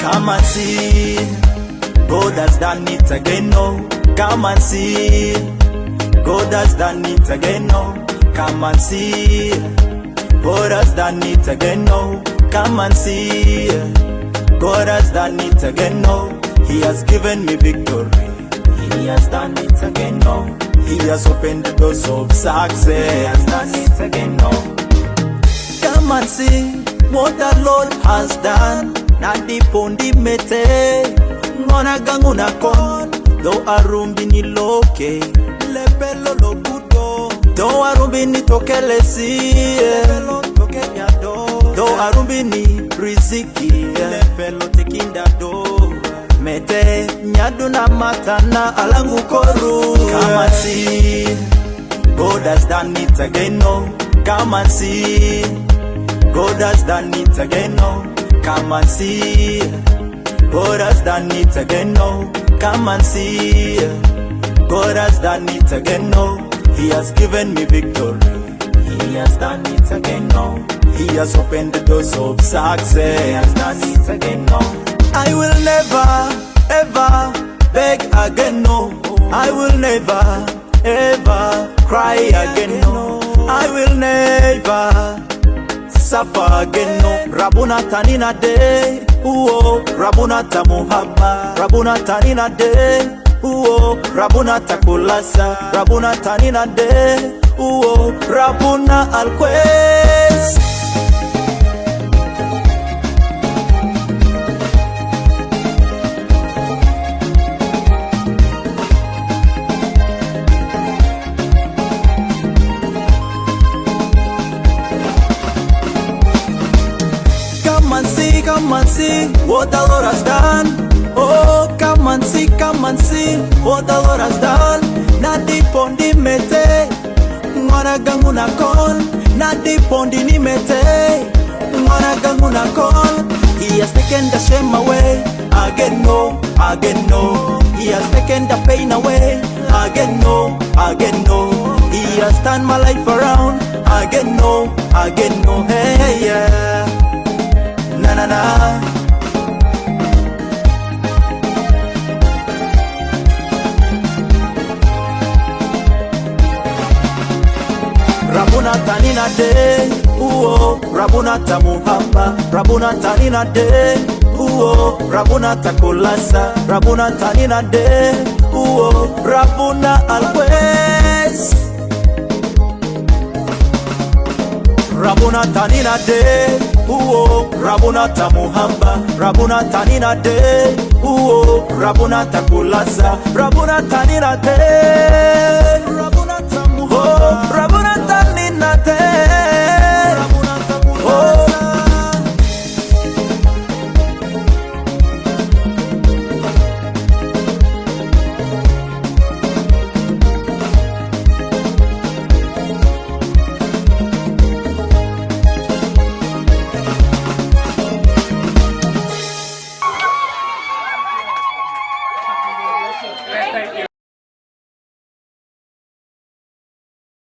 Come and see, God has done it again, no. Come and see, God has done it again, no. Come and see, God has done it again, no. Come and see, God has done it again, no. He has given me victory. He has done it again, no. He has opened the doors of success. He has done it again, no. Come and see what the Lord has done. Nadipondi mete ngona ganguna kon do arumbi ni loke lepelo lobudo do arumbi ni tokelesi do arumbi ni riziki lepelo tekinda do mete nyadu na matana alangu koru. Come and see, God has done it again, no. Come and see, God has done it again, no. Come and see, God has done it again, no. Come and see, God has done it again, no. He has given me victory. He has done it again, no. He has opened the doors of success. He has done it again, no. I will never, ever beg again, no. I will never, ever cry again, no. I will never suffer again, no. Rabuna tanina de, uo. Rabuna tamuhaba, Rabuna tanina de, uo. Rabuna takulasa, Rabuna tanina de, uo. Rabuna alquest. Come and see what the Lord has done. Oh, come and see what the Lord has done. Nadi pondi mete ngwana gangu na kon. Nadi pondi ni mete ngwana gangu na kon. He has taken the shame away. Again no, again no. He has taken the pain away. Again no, again no. He has turned my life around. Again no, again no. Hey yeah. Na na na. Rabuna tanina de, uo. Rabuna tamuhamba, Rabuna tanina de, uo. Rabuna takulasa, Rabuna tanina de, uo. Rabuna always. Rabuna tanina de, uo. Rabuna tamuhamba, Rabuna tanina de, uo. Rabuna takulasa, Rabuna tanina de.